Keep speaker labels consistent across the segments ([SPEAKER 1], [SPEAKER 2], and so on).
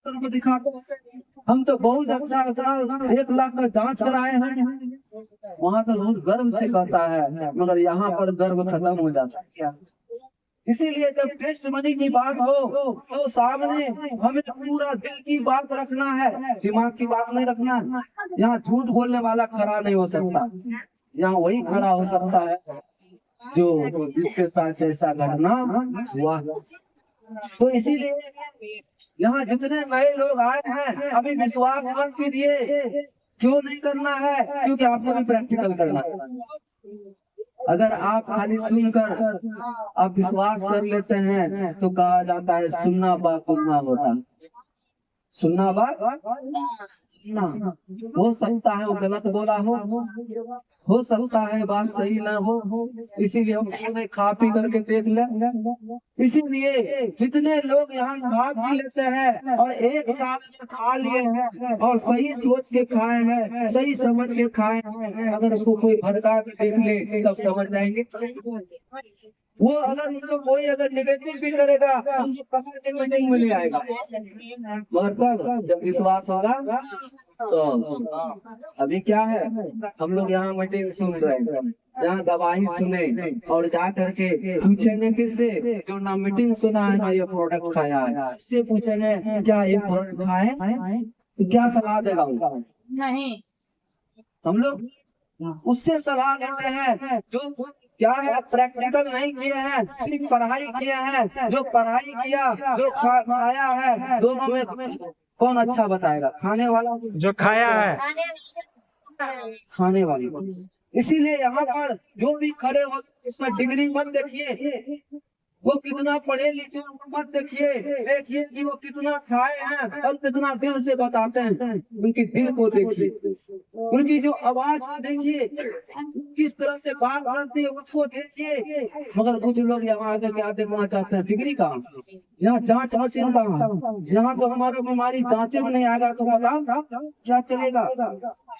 [SPEAKER 1] को दिखाते हैं। हम तो बहुत अच्छा 1 लाख का जांच कराए हैं, वहाँ तो बहुत गर्व से कहता है, मगर यहाँ पर गर्व खत्म हो जाता है। इसीलिए जब टेस्ट मनी की बात हो तो सामने हमें पूरा दिल की बात रखना है, दिमाग की बात नहीं रखना है। यहाँ झूठ बोलने वाला खड़ा नहीं हो सकता, यहाँ वही खड़ा हो सकता है जो जिसके साथ ऐसा घटना हुआ। तो इसीलिए यहाँ जितने नए लोग आए हैं, अभी विश्वास मत कीजिए। क्यों नहीं करना है? क्योंकि आपको भी प्रैक्टिकल करना है। अगर आप खाली सुनकर आप विश्वास कर लेते हैं तो कहा जाता है सुनना बात सुनना होता, सुनना बात ना। हो सकता है वो गलत बोला हो सकता है बात सही ना हो, इसीलिए हम खा पी करके देख ले। इसीलिए जितने लोग यहाँ खा पी लेते हैं और 1 साल अगर खा लिए हैं और सही सोच के खाए हैं, सही समझ के खाए हैं, अगर उसको कोई भड़का के देख ले तब समझ जाएंगे। वो अगर उनको कोई अगर निगेटिव भी करेगा उनको पकड़ के मीटिंग में ले आएगा, मगर कब जब विश्वास होगा तो। अभी क्या है, हम लोग यहाँ मीटिंग सुन रहे हैं, यहाँ गवाही सुने और जा करके पूछेंगे किससे, जो ना मीटिंग सुना है ना ये प्रोडक्ट खाया है, इससे पूछेंगे क्या ये प्रोडक्ट खाए, तो क्या सलाह देगा उनका? नहीं, हम लोग उससे सलाह लेते हैं जो क्या है प्रैक्टिकल नहीं किए हैं, सिर्फ पढ़ाई किए हैं। जो पढ़ाई किया जो खाया है, दोनों में कौन अच्छा बताएगा? खाने वाला
[SPEAKER 2] जो खाया है,
[SPEAKER 1] खाने वाली। इसीलिए यहाँ पर जो भी खड़े हो उसका डिग्री मत देखिए, वो कितना पढ़े लिखे वो मत देखिए, देखिए कि वो कितना खाए हैं और कितना दिल से बताते हैं। उनकी दिल को देखिए, उनकी जो आवाज को देखिए, किस तरह से बात करती है उसको देखिए। मगर कुछ लोग यहाँ आकर क्या देखना चाहते हैं? डिग्री कहाँ, यहाँ जांच मशीन कहाँ? यहाँ तो हमारा बीमारी जांचे में नहीं आएगा तो बताओ क्या चलेगा?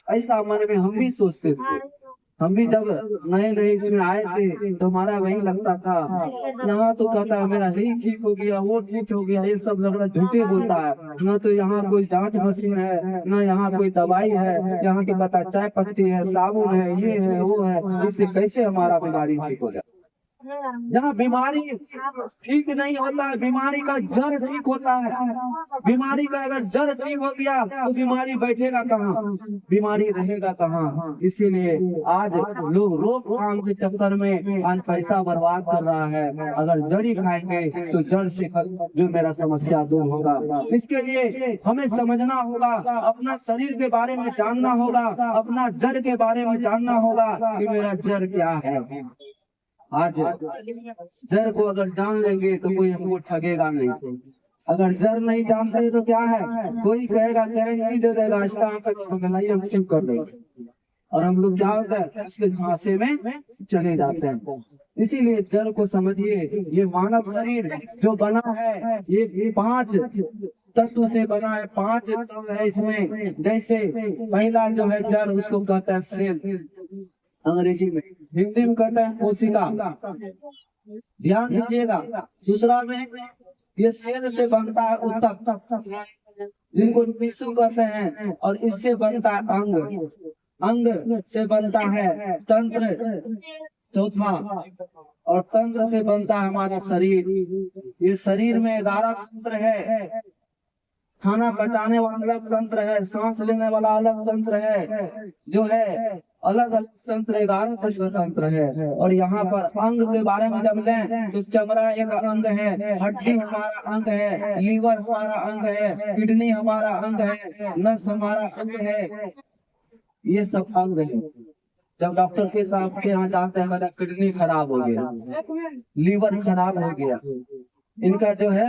[SPEAKER 1] ऐसा मन में हम भी सोचते थे। हम भी जब नए नए इसमें आए थे तो हमारा वही लगता था, यहाँ तो कहता है मेरा यही ठीक हो गया, वो ठीक हो गया, ये सब लग रहा झूठे बोलता है। न तो यहाँ कोई जांच मशीन है, न यहाँ कोई दवाई है, यहाँ की बता चाय पत्ती है, साबुन है, ये है वो है, इससे कैसे हमारा बीमारी ठीक हो जाए? यहाँ बीमारी ठीक नहीं होता है, बीमारी का जड़ ठीक होता है। बीमारी का अगर जड़ ठीक हो गया तो बीमारी बैठेगा कहाँ, बीमारी रहेगा कहाँ? इसीलिए आज लोग रोकथाम के चक्कर में आज पैसा बर्बाद कर रहा है। अगर जड़ी खाएंगे तो जड़ से जो मेरा समस्या दूर होगा। इसके लिए हमें समझना होगा, अपना शरीर के बारे में जानना होगा, अपना जड़ के बारे में जानना होगा कि मेरा जड़ क्या है। आज जड़ को अगर जान लेंगे तो कोई हमको ठगेगा नहीं। अगर जड़ नहीं जानते तो क्या है, कोई कहेगा गारंटी दे देगा, स्टाम्प हम चुप कर देंगे और हम लोग क्या होता है उसके झांसे में चले जाते हैं। इसीलिए जड़ को समझिए। ये मानव शरीर जो बना है ये 5 तत्व से बना है, 5 तत्व है इसमें। जैसे पहला जो है जड़ उसको कहता है सेल, अंग्रेजी में, हिंदी में कहते हैं कोशिका। ध्यान दीजिएगा। दूसरा में ये सेल से बनता है ऊतक, जिनको टिश्यू कहते हैं, और इससे बनता है अंग, अंग से बनता है तंत्र, चौथा, और तंत्र से बनता है हमारा शरीर। ये शरीर में 11 तंत्र है। खाना पचाने वाला अलग तंत्र है, सांस लेने वाला अलग तंत्र है, जो है अलग अलग तंत्र 11 तंत्र है। और यहाँ पर अंग के बारे में जब लें तो चमड़ा एक अंग है, हड्डी हमारा अंग है, लीवर हमारा अंग है, किडनी हमारा अंग है, नस हमारा अंग है, ये सब अंग है। जब डॉक्टर के साहब के यहाँ जाते हैं किडनी खराब हो गया, लीवर खराब हो गया, इनका जो है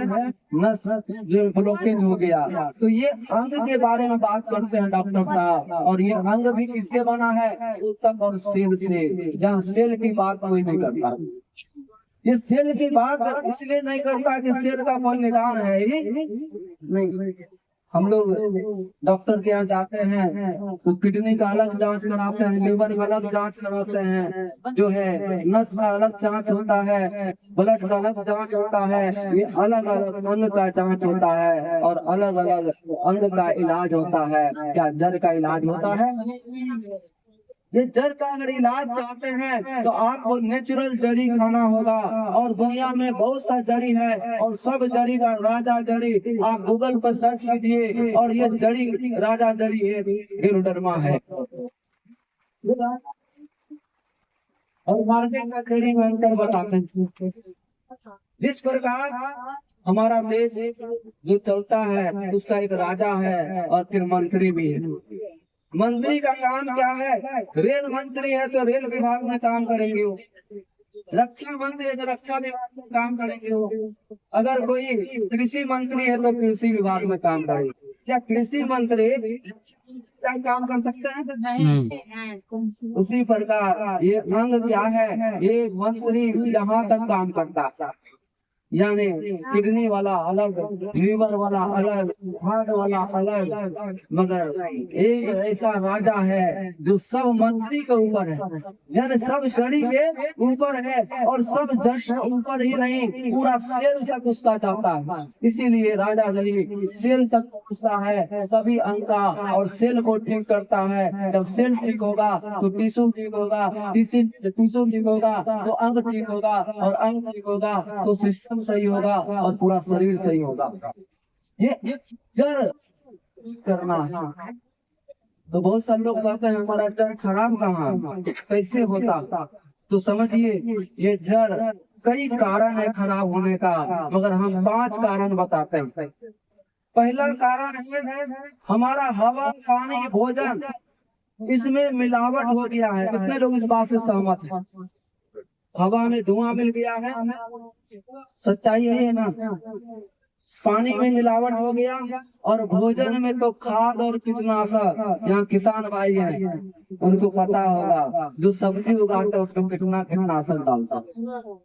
[SPEAKER 1] नस जो ब्लॉकेज हो गया, तो ये अंग के बारे में बात करते हैं डॉक्टर साहब। और ये अंग भी किससे बना है? ऊतक और सेल से। जहाँ सेल की बात कोई नहीं करता। ये सेल की बात इसलिए नहीं करता कि सेल का कोई निदान है ही नहीं। हम लोग डॉक्टर के यहाँ जाते हैं तो किडनी का अलग जांच कराते हैं, लीवर का अलग जांच कराते हैं, जो है नस का अलग जांच होता है, ब्लड का अलग जांच होता है। ये अलग अलग अंग का जांच होता है और अलग अलग अंग का इलाज होता है। क्या जड़ का इलाज होता है? ये जड़ का अगर इलाज चाहते हैं तो आपको नेचुरल जड़ी खाना होगा। और दुनिया में बहुत सा जड़ी है और सब जड़ी का राजा जड़ी आप गूगल पर सर्च कीजिए और ये जड़ी राजा जड़ी है, एरोडर्मा है। और मार्केट का ट्रेडिंग एंकर बताते हैं। जिस प्रकार हमारा देश जो चलता है उसका एक राजा है और फिर मंत्री भी है। मंत्री का काम क्या है? रेल मंत्री है तो रेल विभाग में काम करेंगे वो, रक्षा मंत्री है तो रक्षा विभाग में काम करेंगे वो, अगर कोई कृषि मंत्री है तो कृषि विभाग में काम करेंगे। क्या कृषि मंत्री क्या काम कर सकते हैं? उसी प्रकार ये अंग क्या है? ये मंत्री यहाँ तक काम करता है, यानी किडनी वाला अलग, लीवर वाला अलग, हार्ट वाला अलग, मगर एक ऐसा राजा है जो सब मंत्री के ऊपर है, यानी सब जड़ी के ऊपर है और सब जड़ के ऊपर ही नहीं, पूरा सेल तक उसका जाता है। इसीलिए राजा जड़ी सेल तक पहुंचता है, सभी अंग का, और सेल को ठीक करता है। जब सेल ठीक होगा तो टिश्यू ठीक होगा, टिश्यू ठीक होगा तो अंग ठीक होगा, और अंग ठीक होगा तो सिस्टम सही होगा और पूरा शरीर सही होगा। ये जड़ करना है। तो बहुत सारे लोग कहते हैं हमारा जड़ खराब कहाँ, कैसे होता? तो समझिए ये जड़ कई कारण है खराब होने का, मगर हम 5 कारण बताते हैं। पहला कारण है हमारा हवा, पानी, भोजन, इसमें मिलावट हो गया है। कितने लोग इस बात से सहमत हैं? हवा में धुआं मिल गया है, सच्चाई है ना? पानी में मिलावट हो गया, और भोजन में तो खाद और कीटनाशक। यहाँ किसान भाई हैं, उनको पता होगा जो सब्जी उगाते हैं उसमें कितना कीटनाशक डालता है।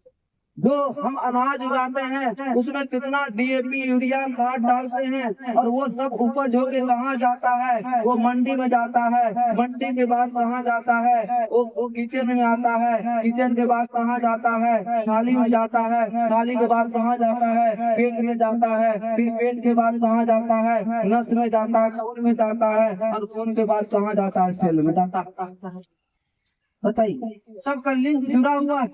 [SPEAKER 1] जो हम अनाज उगाते हैं उसमें कितना डीएपी, यूरिया, खाद डालते हैं, और वो सब उपज होके कहाँ जाता है? वो मंडी में जाता है। मंडी के बाद कहाँ जाता है? वो किचन में आता है। किचन के बाद कहाँ जाता है? थाली में जाता है। थाली के बाद कहाँ जाता है? पेट में जाता है। फिर पेट के बाद कहाँ जाता है? नस में जाता है, खून में जाता है, और खून के बाद कहाँ जाता है? सेल में जाता है। बताइए, सबका लिंक जुड़ा हुआ है।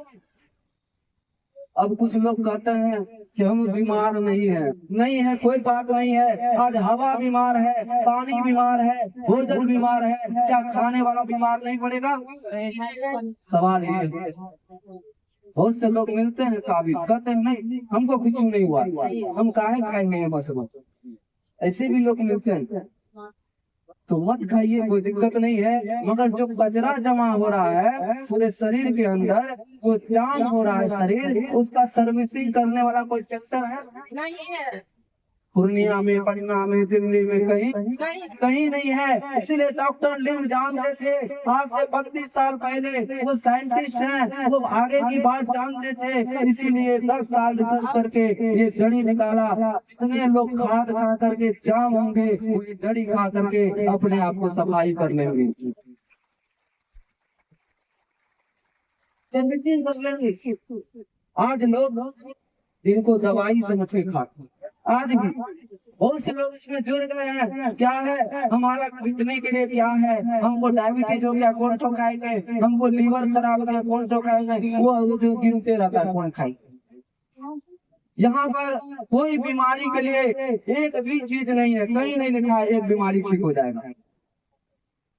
[SPEAKER 1] अब कुछ लोग कहते हैं कि हम बीमार नहीं है, कोई बात नहीं है। आज हवा बीमार है, पानी बीमार है, भोजन बीमार है, क्या खाने वाला बीमार नहीं पड़ेगा? सवाल ये है। बहुत से लोग मिलते हैं काबिल, कहते हैं नहीं हमको कुछ नहीं हुआ, हम काहे खाएंगे बस। ऐसे भी लोग मिलते हैं, तो मत खाइए, कोई दिक्कत नहीं है। मगर जो कचरा जमा हो रहा है पूरे शरीर के अंदर, वो जाम हो रहा है शरीर, उसका सर्विसिंग करने वाला कोई सेक्टर है? नहीं है। पूर्णिया में, पटना में, दिल्ली में कहीं नहीं है। इसलिए डॉक्टर लिम जानते थे आज से 32 साल पहले, वो साइंटिस्ट हैं, वो आगे की बात जानते थे। इसीलिए 10 साल रिसर्च करके ये जड़ी निकाला। जितने लोग खाद खा करके जाम होंगे, वो ये जड़ी खा करके अपने आप को सफाई कर लेंगे, कर लेंगे। आज लोग इनको दवाई समझ के खाते हैं। आज भी बहुत से लोग इसमें जुड़ गए हैं। क्या है? हमारा किडनी के लिए क्या है? हमको डायबिटीज हो गया, कौन तो खाएंगे? हमको लीवर खराब हो गया, कौन तो खाएंगे? वो जो गिनते रहता है कौन खाएंगे। यहाँ पर कोई बीमारी के लिए एक भी चीज नहीं है, कहीं नहीं लिखा है एक बीमारी ठीक हो जाएगा।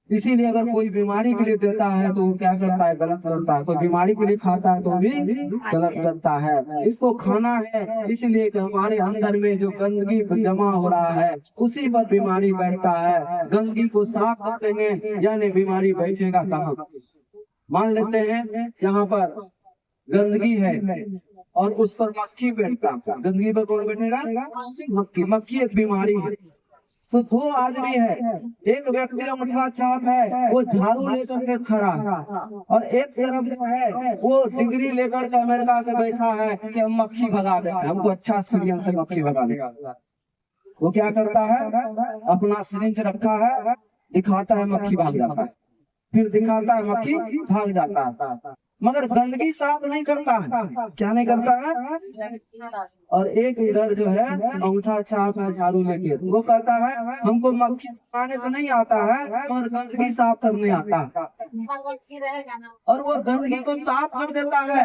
[SPEAKER 1] इसीलिए अगर कोई बीमारी के लिए देता है तो वो क्या करता है? गलत करता है। कोई बीमारी के लिए खाता है तो भी गलत करता है। इसको खाना है इसलिए कि हमारे अंदर में जो गंदगी जमा हो रहा है उसी पर बीमारी बैठता है। गंदगी को साफ कर देंगे यानी बीमारी बैठेगा कहाँ? मान लेते हैं यहाँ पर गंदगी है और उस पर मक्खी बैठता, गंदगी पर कौन बैठेगा? मक्खी एक बीमारी है। तो 2 आदमी है, एक व्यक्ति का मुठा छाप है, वो झाड़ू लेकर के खड़ा है, और एक तरफ जो है वो डिग्री लेकर के अमेरिका से बैठा है कि हम मक्खी भगा देते हैं, हमको अच्छा एक्सपीरियंस है मक्खी भगाने का। वो क्या करता है, अपना सिरिंज रखा है, दिखाता है मक्खी भाग जाता है, फिर दिखाता है मक्खी भाग जाता है, मगर गंदगी साफ नहीं करता है। क्या नहीं करता है? और एक इधर जो है अंगूठा छाप है झाड़ू लेके, वो कहता है हमको मक्खी मारने तो नहीं आता है और गंदगी साफ करने आता है, और वो गंदगी को साफ कर देता है।